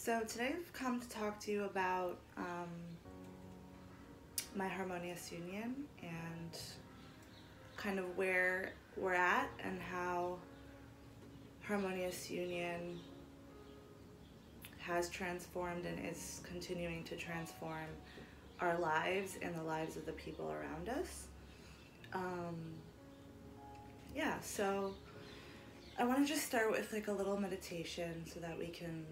So today I've come to talk to you about my Harmonious Union and kind of where we're at and how Harmonious Union has transformed and is continuing to transform our lives and the lives of the people around us. So I want to just start with like a little meditation so that we can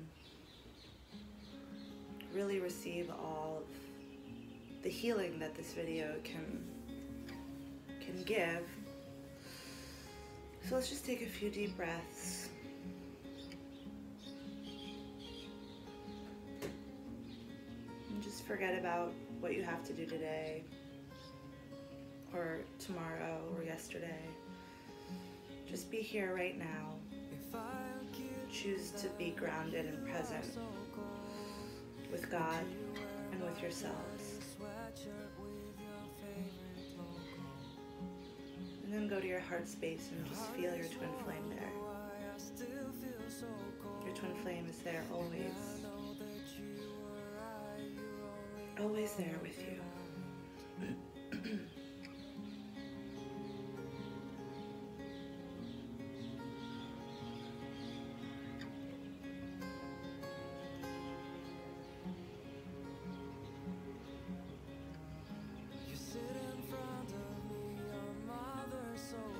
really receive all of the healing that this video can give. So let's just take a few deep breaths. And just forget about what you have to do today or tomorrow or yesterday. Just be here right now. Choose to be grounded and present with God and with yourselves. And then go to your heart space and just feel your twin flame there. Your twin flame is there always. Always there with you.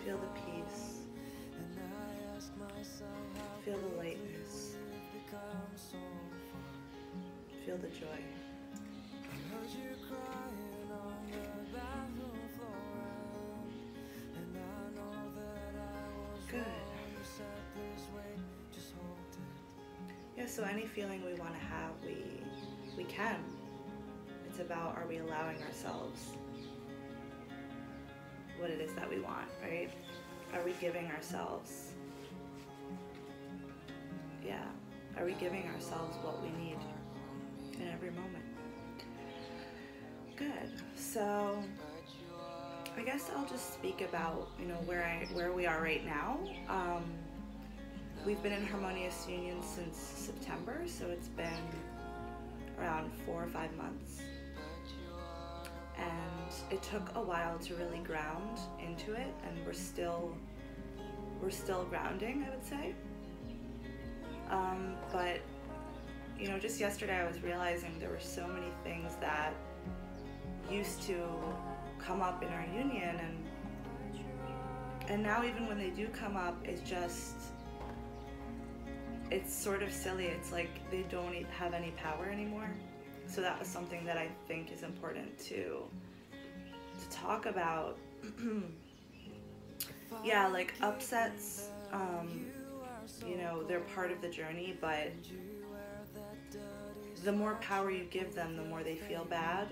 Feel the peace. Feel the lightness. Feel the joy. Good. Yeah, so any feeling we want to have, we can. It's about, are we allowing ourselves what it is that we want, right? Are we giving ourselves, are we giving ourselves what we need in every moment? Good. So I guess I'll just speak about, where we are right now. We've been in Harmonious Union since September, so it's been around 4 or 5 months. And it took a while to really ground into it, and we're still grounding, I would say. But just yesterday I was realizing there were so many things that used to come up in our union, and now even when they do come up, it's sort of silly. It's like they don't have any power anymore. So that was something that I think is important to talk about. Yeah, like upsets, they're part of the journey, but the more power you give them, the more they feel bad,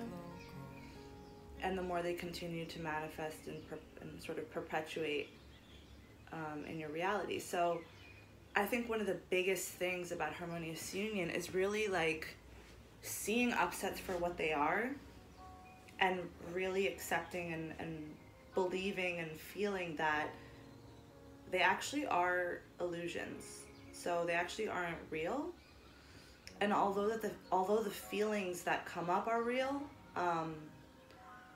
and the more they continue to manifest and sort of perpetuate in your reality. So I think one of the biggest things about Harmonious Union is really like seeing upsets for what they are and really accepting and believing and feeling that they actually are illusions. So they actually aren't real. And although the feelings that come up are real,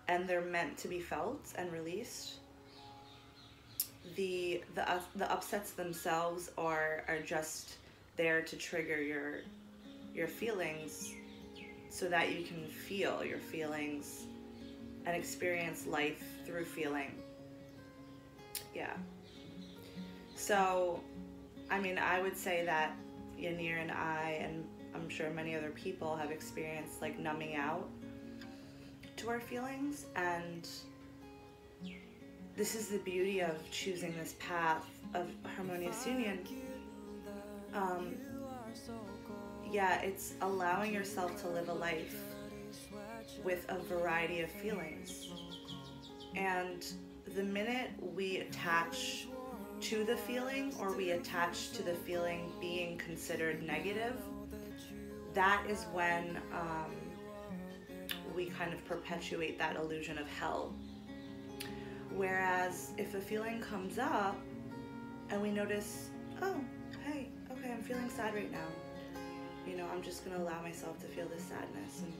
and they're meant to be felt and released, the upsets themselves are just there to trigger your feelings so that you can feel your feelings and experience life through feeling. Yeah. So, I would say that Yanir and I, and I'm sure many other people, have experienced like numbing out to our feelings, and this is the beauty of choosing this path of Harmonious Union. It's allowing yourself to live a life with a variety of feelings. And the minute we attach to the feeling, or we attach to the feeling being considered negative, that is when we kind of perpetuate that illusion of hell. Whereas if a feeling comes up and we notice, oh, hey, okay, I'm feeling sad right now. you know, I'm just going to allow myself to feel this sadness and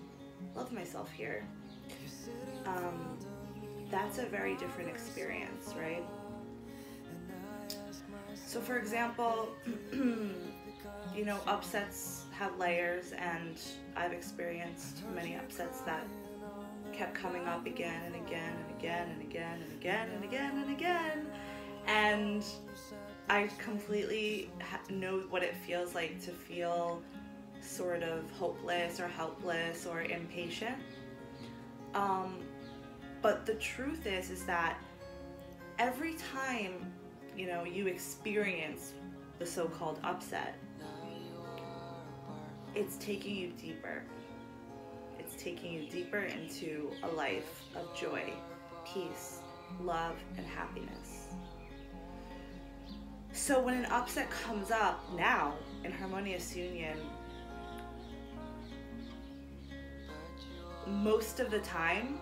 love myself here. That's a very different experience, right? So for example, you know, upsets have layers, and I've experienced many upsets that kept coming up again and again and again and again and again and again and again. And I completely know what it feels like to feel sort of hopeless or helpless or impatient. But the truth is that every time, you know, you experience the so-called upset, it's taking you deeper. It's taking you deeper into a life of joy, peace, love, and happiness. So when an upset comes up now in Harmonious Union, most of the time,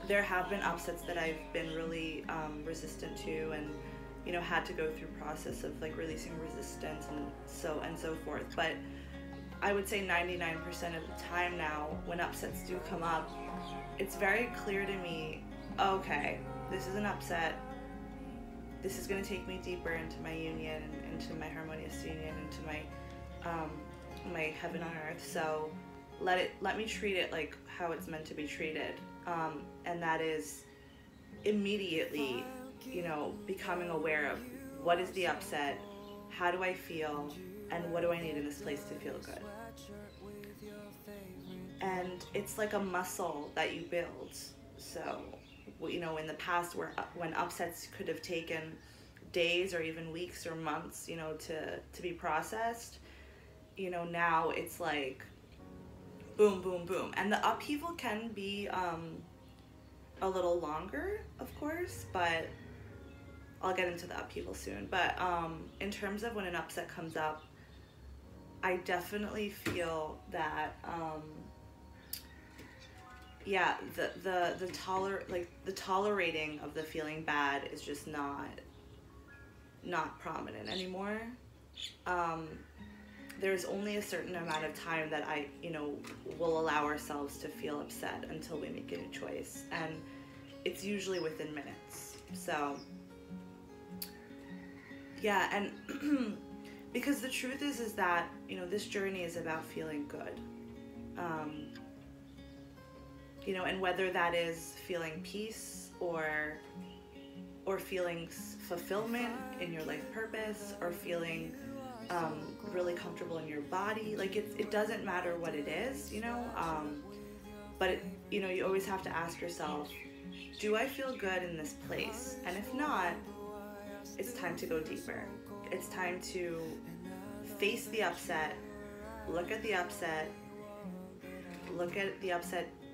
there have been upsets that I've been really resistant to, and you know, had to go through process of like releasing resistance and so forth. But I would say 99% of the time now, when upsets do come up, it's very clear to me, okay, this is an upset. This is going to take me deeper into my union, and into my harmonious union, into my heaven on earth. So let me treat it like how it's meant to be treated, and that is immediately, you know, becoming aware of what is the upset, how do I feel, and what do I need in this place to feel good. And it's like a muscle that you build. So, you know, in the past, when upsets could have taken days or even weeks or months, you know, to be processed, you know, now it's like boom, boom, boom. And the upheaval can be a little longer, of course, but I'll get into the upheaval soon. But in terms of when an upset comes up, I definitely feel that yeah, the tolerating of the feeling bad is just not prominent anymore. There's only a certain amount of time that will allow ourselves to feel upset until we make a new choice, and it's usually within minutes. So yeah, and because the truth is that, you know, this journey is about feeling good. You know, and whether that is feeling peace or feeling fulfillment in your life purpose, or feeling really comfortable in your body, like it doesn't matter what it is, you know, but you know, you always have to ask yourself, do I feel good in this place? And if not, it's time to go deeper. It's time to face the upset, look at the upset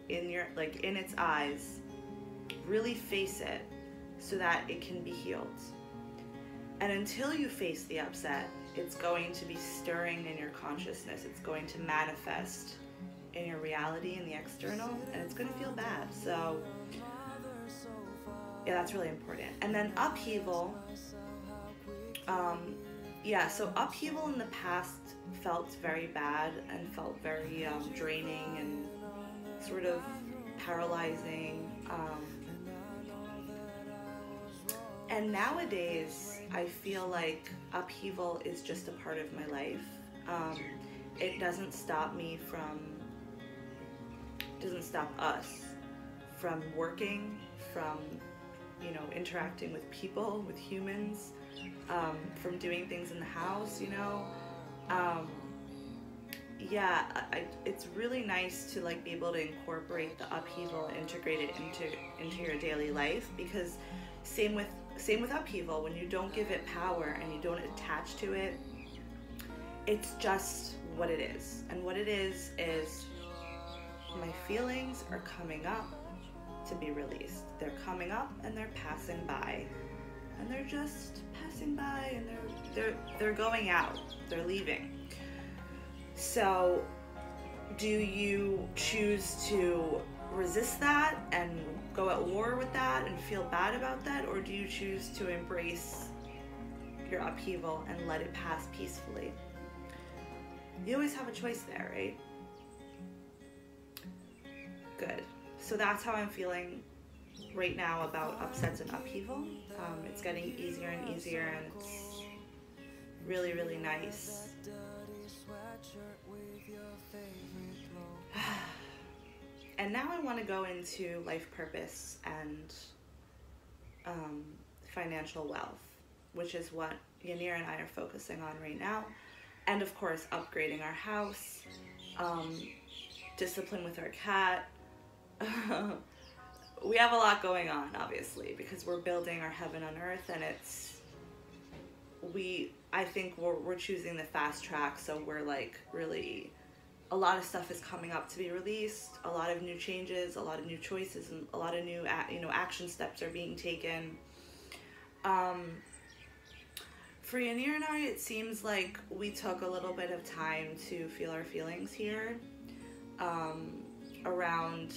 in its eyes, really face it so that it can be healed. And until you face the upset, it's going to be stirring in your consciousness. It's going to manifest in your reality, in the external, and it's going to feel bad. So yeah, that's really important. And then upheaval. So upheaval in the past felt very bad and felt very draining and sort of paralyzing. And nowadays, I feel like upheaval is just a part of my life. It doesn't stop us from working, from, you know, interacting with people, with humans, from doing things in the house, you know. It's really nice to like be able to incorporate the upheaval, integrate it into your daily life, because same with upheaval, when you don't give it power and you don't attach to it, it's just what it is. And what it is my feelings are coming up to be released. They're coming up and they're passing by, and they're just passing by, and they're going out, they're leaving. So do you choose to resist that and go at war with that and feel bad about that, or do you choose to embrace your upheaval and let it pass peacefully? you always have a choice there, right? Good. So that's how I'm feeling right now about upsets and upheaval. It's getting easier and easier, and it's really, really nice. And now I want to go into life purpose and financial wealth, which is what Yanira and I are focusing on right now. And of course, upgrading our house, discipline with our cat. We have a lot going on, obviously, because we're building our heaven on earth, and I think we're choosing the fast track, so we're like really, a lot of stuff is coming up to be released, a lot of new changes, a lot of new choices, and a lot of new action steps are being taken. For Yanir and I, it seems like we took a little bit of time to feel our feelings here, around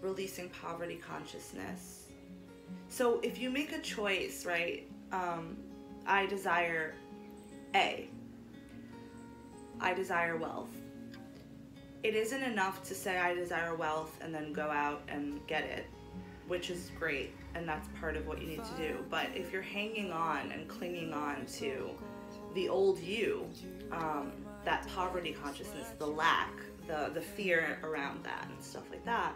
releasing poverty consciousness. So if you make a choice, right, I desire wealth. It isn't enough to say I desire wealth and then go out and get it, which is great, and that's part of what you need to do. But if you're hanging on and clinging on to the old you, that poverty consciousness, the lack, the fear around that and stuff like that,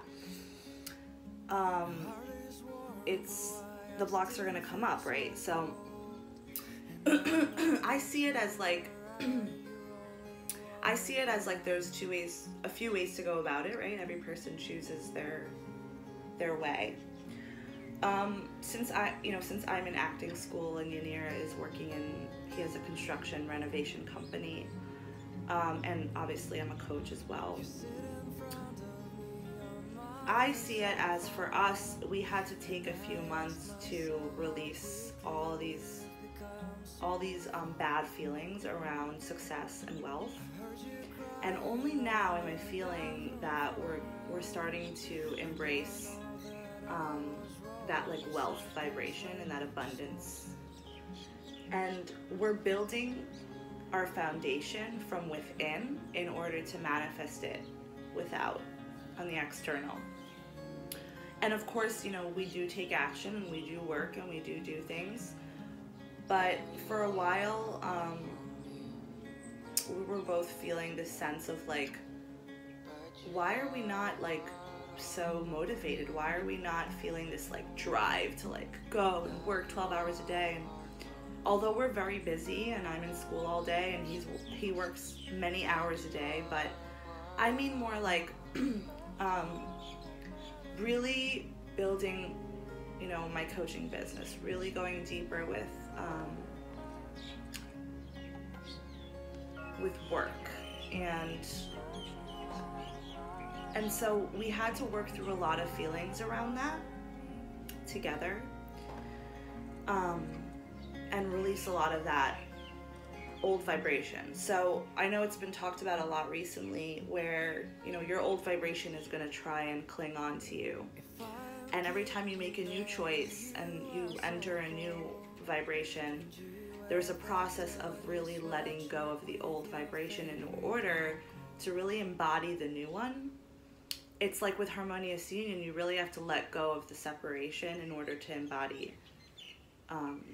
the blocks are gonna come up, right? So I see it as like there's a few ways to go about it, right? Every person chooses their way. Since I'm in acting school and Yanira is he has a construction renovation company, and obviously I'm a coach as well. I see it as, for us, we had to take a few months to release all these bad feelings around success and wealth, and only now am I feeling that we're starting to embrace that like wealth vibration and that abundance, and we're building our foundation from within in order to manifest it without on the external. And of course, we do take action and we do work and we do things. But for a while, we were both feeling this sense of like, why are we not like so motivated? Why are we not feeling this like drive to like go and work 12 hours a day? And although we're very busy and I'm in school all day and he works many hours a day, but I mean more like really building, my coaching business, really going deeper with work, and so we had to work through a lot of feelings around that together, and release a lot of that old vibration. So I know it's been talked about a lot recently where, your old vibration is going to try and cling on to you. And every time you make a new choice and you enter a new vibration, there's a process of really letting go of the old vibration in order to really embody the new one. It's like with Harmonious Union, you really have to let go of the separation in order to embody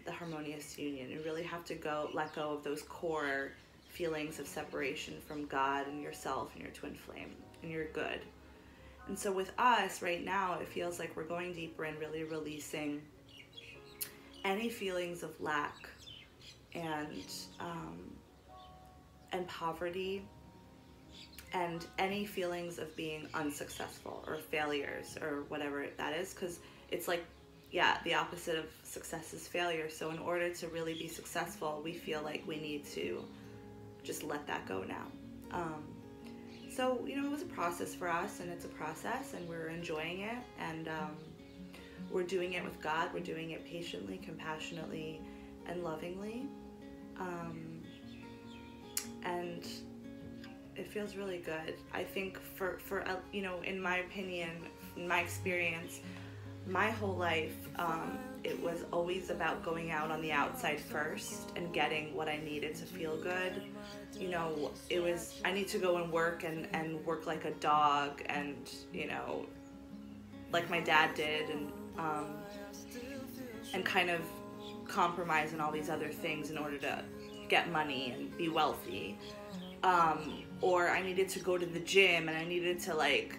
the Harmonious Union. You really have to let go of those core feelings of separation from God and yourself and your twin flame and your good. And so with us right now, it feels like we're going deeper and really releasing any feelings of lack and poverty, and any feelings of being unsuccessful or failures or whatever that is, because it's like, the opposite of success is failure. So in order to really be successful, we feel like we need to just let that go now. So, it was a process for us, and it's a process, and we're enjoying it, and we're doing it with God. We're doing it patiently, compassionately, and lovingly. And it feels really good. I think for in my opinion, in my experience, my whole life, it was always about going out on the outside first and getting what I needed to feel good. You know, it was, I need to go and work like a dog, and, you know, like my dad did, and kind of compromise on all these other things in order to get money and be wealthy. Or I needed to go to the gym, and I needed to like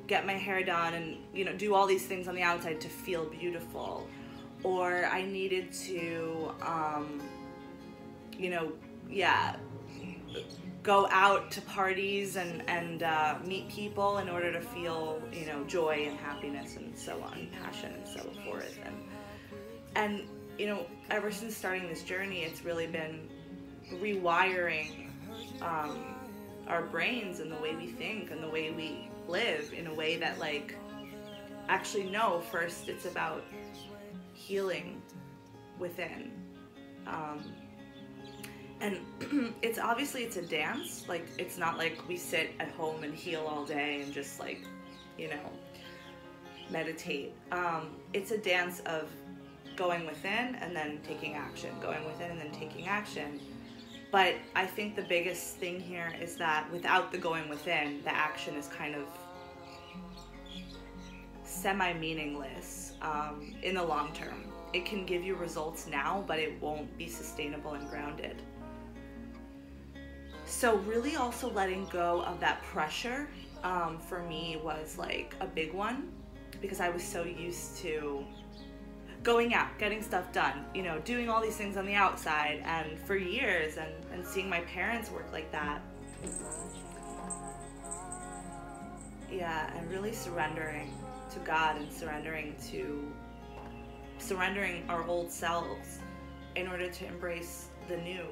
get my hair done and, you know, do all these things on the outside to feel beautiful. Or I needed to, you know, go out to parties and meet people in order to feel, you know, joy and happiness and so on, passion and so forth. And you know, ever since starting this journey, it's really been rewiring our brains and the way we think and the way we live in a way that, like, actually, no, first it's about healing within. And it's obviously, it's a dance. Like, it's not like we sit at home and heal all day and just, like, you know, meditate. It's a dance of going within and then taking action, going within and then taking action. But I think the biggest thing here is that without the going within, the action is kind of semi-meaningless in the long term. It can give you results now, but it won't be sustainable and grounded. So really also letting go of that pressure for me was like a big one, because I was so used to going out, getting stuff done, you know, doing all these things on the outside, and for years, and seeing my parents work like that. Yeah, and really surrendering to God and surrendering our old selves in order to embrace the new.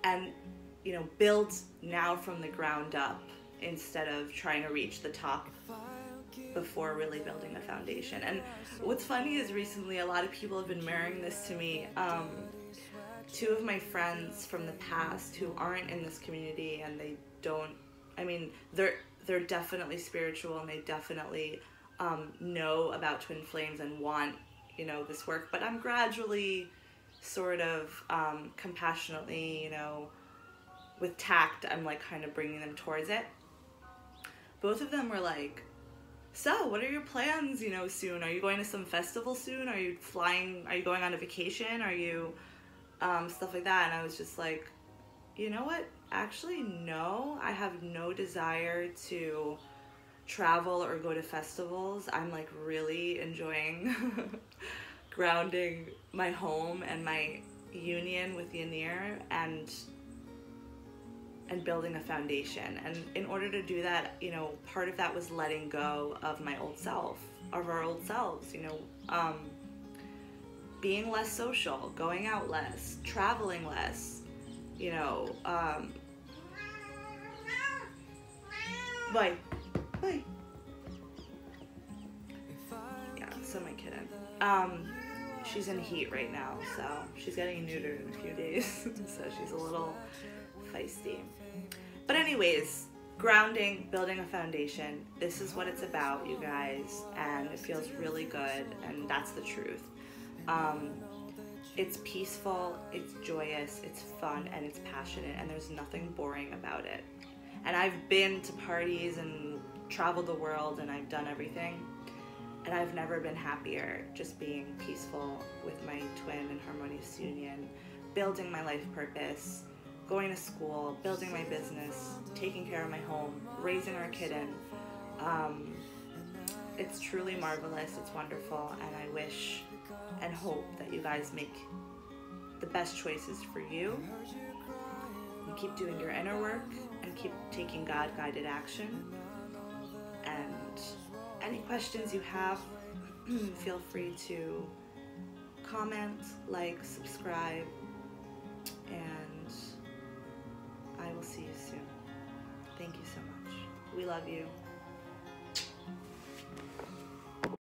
And, you know, build now from the ground up instead of trying to reach the top before really building a foundation. And what's funny is recently a lot of people have been mirroring this to me. Two of my friends from the past who aren't in this community, and they don't, I mean, they're definitely spiritual, and they definitely know about twin flames and want, you know, this work, but I'm gradually sort of compassionately, you know, with tact, I'm like kind of bringing them towards it. Both of them were like, so what are your plans, you know, soon? Are you going to some festival soon? Are you flying? Are you going on a vacation? Are you stuff like that? And I was just like, you know what? Actually, no, I have no desire to travel or go to festivals. I'm like really enjoying grounding my home and my union with Ynir and building a foundation. And in order to do that, you know, part of that was letting go of my old self, of our old selves, you know, being less social, going out less, traveling less, you know, bye. Yeah, so my kitten. She's in heat right now, so she's getting neutered in a few days, so she's a little feisty. But anyways, grounding, building a foundation, this is what it's about, you guys, and it feels really good, and that's the truth. It's peaceful, it's joyous, it's fun, and it's passionate, and there's nothing boring about it. And I've been to parties and traveled the world, and I've done everything, and I've never been happier just being peaceful with my twin and harmonious union, building my life purpose, going to school, building my business, taking care of my home, raising our kitten. It's truly marvelous, it's wonderful, and I wish and hope that you guys make the best choices for you. And keep doing your inner work and keep taking God-guided action. And any questions you have, feel free to comment, like, subscribe, and I will see you soon. Thank you so much. We love you.